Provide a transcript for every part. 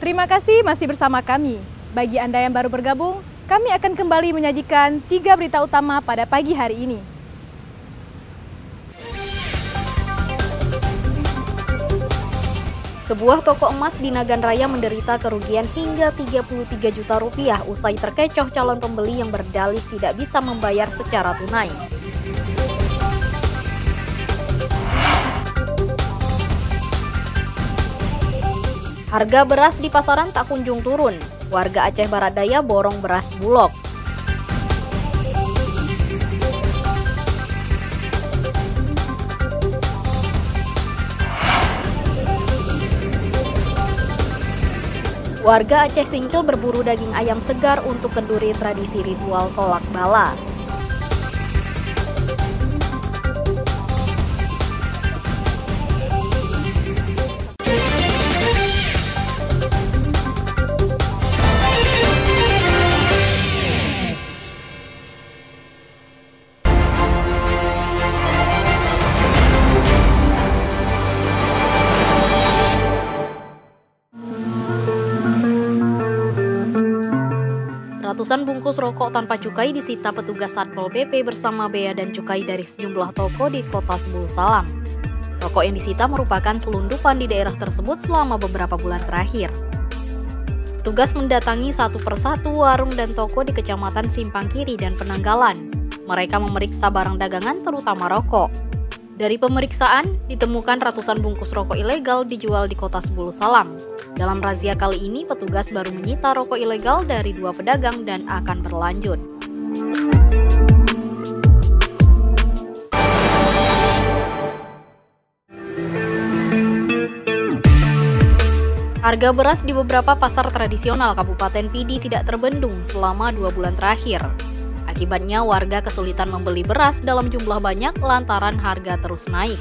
Terima kasih masih bersama kami. Bagi Anda yang baru bergabung, kami akan kembali menyajikan 3 berita utama pada pagi hari ini. Sebuah toko emas di Nagan Raya menderita kerugian hingga 33 juta rupiah usai terkecoh calon pembeli yang berdalih tidak bisa membayar secara tunai. Harga beras di pasaran tak kunjung turun. Warga Aceh Barat Daya borong beras Bulog. Warga Aceh Singkil berburu daging ayam segar untuk kenduri tradisi ritual tolak bala. Ratusan bungkus rokok tanpa cukai disita petugas Satpol PP bersama bea dan cukai dari sejumlah toko di Kota Sebulu Salam. Rokok yang disita merupakan selundupan di daerah tersebut selama beberapa bulan terakhir. Petugas mendatangi satu persatu warung dan toko di Kecamatan Simpang Kiri dan Penanggalan. Mereka memeriksa barang dagangan terutama rokok. Dari pemeriksaan, ditemukan ratusan bungkus rokok ilegal dijual di Kota Sebulu Salam. Dalam razia kali ini, petugas baru menyita rokok ilegal dari 2 pedagang dan akan berlanjut. Harga beras di beberapa pasar tradisional Kabupaten Pidi tidak terbendung selama 2 bulan terakhir. Akibatnya warga kesulitan membeli beras dalam jumlah banyak lantaran harga terus naik.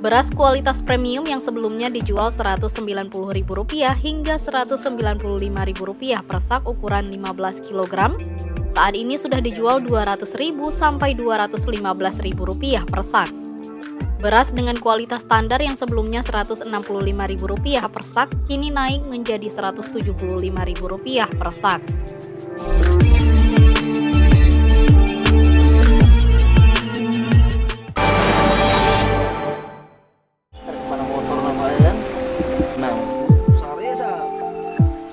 Beras kualitas premium yang sebelumnya dijual Rp190.000 hingga Rp195.000 per sak ukuran 15 kg, saat ini sudah dijual Rp200.000 sampai Rp215.000 per sak. Beras dengan kualitas standar yang sebelumnya Rp165.000 per sak kini naik menjadi Rp175.000 per sak.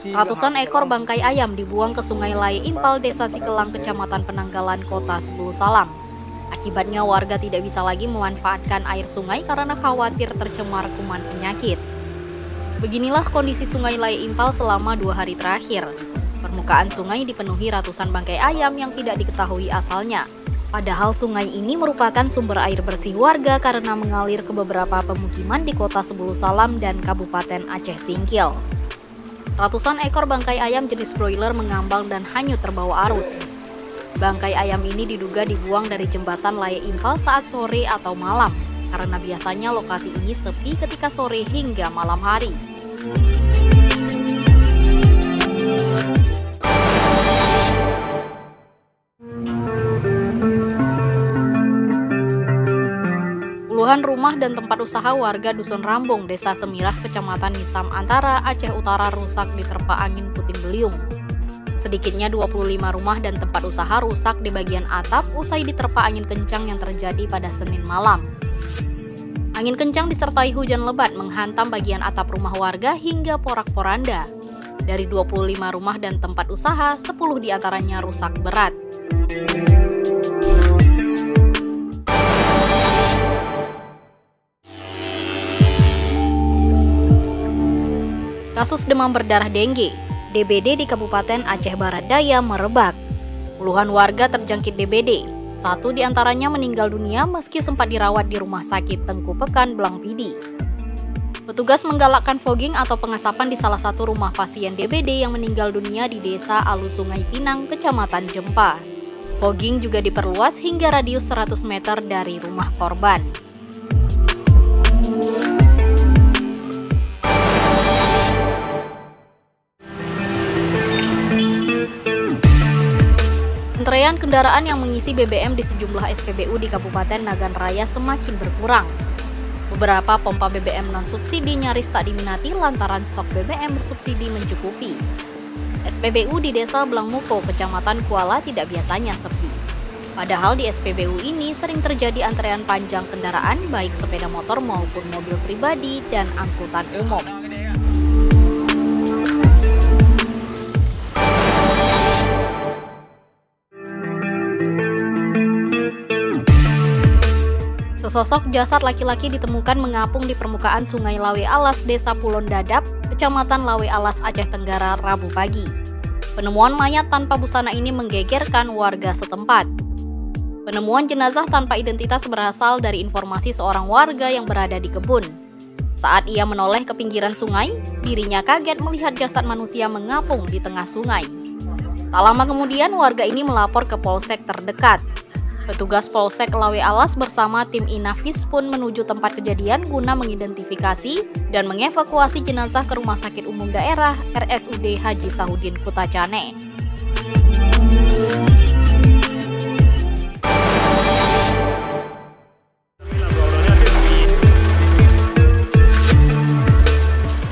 Ratusan ekor bangkai ayam dibuang ke Sungai Lai Impal, Desa Sikelang, Kecamatan Penanggalan, Kota Sebulu Salam. Akibatnya warga tidak bisa lagi memanfaatkan air sungai karena khawatir tercemar kuman penyakit. Beginilah kondisi Sungai Lai Impal selama 2 hari terakhir. Permukaan sungai dipenuhi ratusan bangkai ayam yang tidak diketahui asalnya. Padahal sungai ini merupakan sumber air bersih warga karena mengalir ke beberapa pemukiman di Kota Sebulu Salam dan Kabupaten Aceh Singkil. Ratusan ekor bangkai ayam jenis broiler mengambang dan hanyut terbawa arus. Bangkai ayam ini diduga dibuang dari jembatan Lai Impal saat sore atau malam, karena biasanya lokasi ini sepi ketika sore hingga malam hari. Puluhan rumah dan tempat usaha warga Dusun Rambung, Desa Semirah, Kecamatan Nisam Antara, Aceh Utara rusak diterpa angin puting beliung. Sedikitnya 25 rumah dan tempat usaha rusak di bagian atap usai diterpa angin kencang yang terjadi pada Senin malam. Angin kencang disertai hujan lebat menghantam bagian atap rumah warga hingga porak-poranda. Dari 25 rumah dan tempat usaha, 10 diantaranya rusak berat. Kasus demam berdarah dengue, DBD di Kabupaten Aceh Barat Daya merebak. Puluhan warga terjangkit DBD. 1 diantaranya meninggal dunia meski sempat dirawat di Rumah Sakit Tengku Pekan, Blang Pidi. Petugas menggalakkan fogging atau pengasapan di salah satu rumah pasien DBD yang meninggal dunia di Desa Alu Sungai Pinang, Kecamatan Jempa. Fogging juga diperluas hingga radius 100 meter dari rumah korban. Antrean kendaraan yang mengisi BBM di sejumlah SPBU di Kabupaten Nagan Raya semakin berkurang. Beberapa pompa BBM non-subsidi nyaris tak diminati lantaran stok BBM bersubsidi mencukupi. SPBU di Desa Blangmuko, Kecamatan Kuala tidak biasanya sepi. Padahal di SPBU ini sering terjadi antrean panjang kendaraan baik sepeda motor maupun mobil pribadi dan angkutan umum. Sesosok jasad laki-laki ditemukan mengapung di permukaan Sungai Lawe Alas, Desa Pulon Dadap, Kecamatan Lawe Alas, Aceh Tenggara, Rabu pagi. Penemuan mayat tanpa busana ini menggegerkan warga setempat. Penemuan jenazah tanpa identitas berasal dari informasi seorang warga yang berada di kebun. Saat ia menoleh ke pinggiran sungai, dirinya kaget melihat jasad manusia mengapung di tengah sungai. Tak lama kemudian, warga ini melapor ke polsek terdekat. Petugas Polsek Lawe Alas bersama tim Inafis pun menuju tempat kejadian guna mengidentifikasi dan mengevakuasi jenazah ke Rumah Sakit Umum Daerah RSUD Haji Sahudin Kutacane.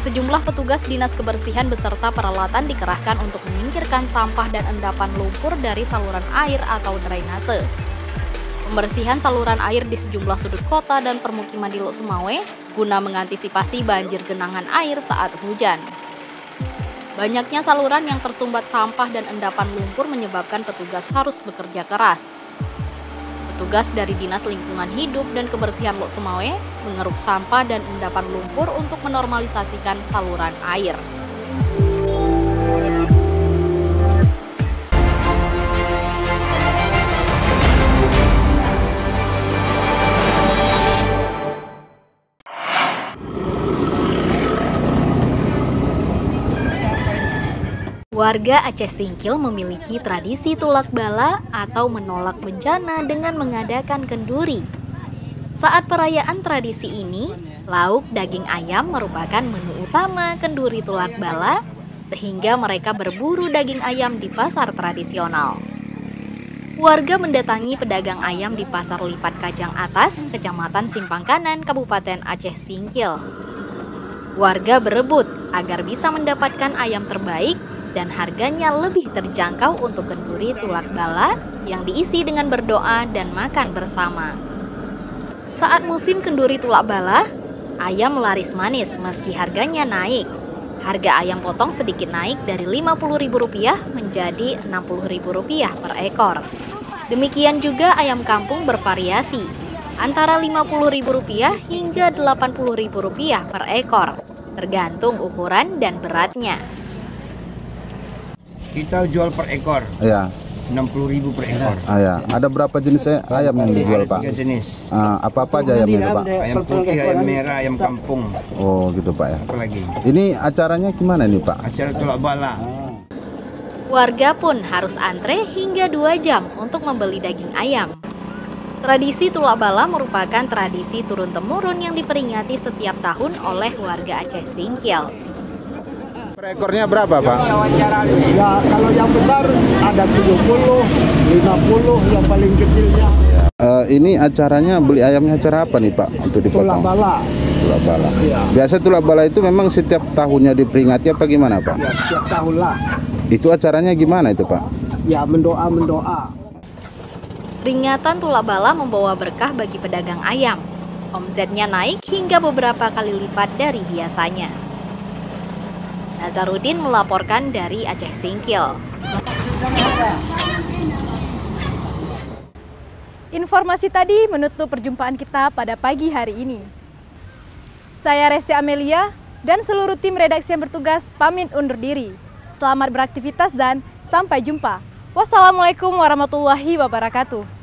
Sejumlah petugas Dinas Kebersihan beserta peralatan dikerahkan untuk menyingkirkan sampah dan endapan lumpur dari saluran air atau drainase. Pembersihan saluran air di sejumlah sudut kota dan permukiman di Lok Semawe guna mengantisipasi banjir genangan air saat hujan. Banyaknya saluran yang tersumbat sampah dan endapan lumpur menyebabkan petugas harus bekerja keras. Petugas dari Dinas Lingkungan Hidup dan Kebersihan Lok Semawe mengeruk sampah dan endapan lumpur untuk menormalisasikan saluran air. Warga Aceh Singkil memiliki tradisi tulak bala atau menolak bencana dengan mengadakan kenduri. Saat perayaan tradisi ini, lauk daging ayam merupakan menu utama kenduri tulak bala, sehingga mereka berburu daging ayam di pasar tradisional. Warga mendatangi pedagang ayam di Pasar Lipat Kajang Atas, Kecamatan Simpang Kanan, Kabupaten Aceh Singkil. Warga berebut agar bisa mendapatkan ayam terbaik dan harganya lebih terjangkau untuk kenduri tulak bala yang diisi dengan berdoa dan makan bersama. Saat musim kenduri tulak bala, ayam laris manis meski harganya naik. Harga ayam potong sedikit naik dari Rp50.000 menjadi Rp60.000 per ekor. Demikian juga ayam kampung bervariasi, antara Rp50.000 hingga Rp80.000 per ekor, tergantung ukuran dan beratnya. Kita jual per ekor. Ya. 60.000 per ekor. Ya. Ada berapa jenis ayam yang dijual, Pak? 3 jenis. Apa aja ayam itu, Pak? Ayam putih, ayam merah, ayam kampung. Oh, gitu, Pak ya. Apa lagi? Ini acaranya gimana nih, Pak? Acara tulak bala. Warga pun harus antre hingga 2 jam untuk membeli daging ayam. Tradisi tulak bala merupakan tradisi turun-temurun yang diperingati setiap tahun oleh warga Aceh Singkil. Per ekornya berapa, Pak? Ya, kalau yang besar ada 70, 50, yang paling kecilnya. Ini acaranya beli ayamnya acara apa nih, Pak? Untuk dipotong? Tulak bala. Tulak bala. Ya. Biasa tulak bala itu memang setiap tahunnya diperingati apa gimana, Pak? Ya, setiap tahun lah. Itu acaranya gimana itu, Pak? Ya, mendoa. Peringatan tulak bala membawa berkah bagi pedagang ayam. Omsetnya naik hingga beberapa kali lipat dari biasanya. Nazarudin melaporkan dari Aceh Singkil. Informasi tadi menutup perjumpaan kita pada pagi hari ini. Saya Resti Amelia dan seluruh tim redaksi yang bertugas pamit undur diri. Selamat beraktivitas dan sampai jumpa. Wassalamualaikum warahmatullahi wabarakatuh.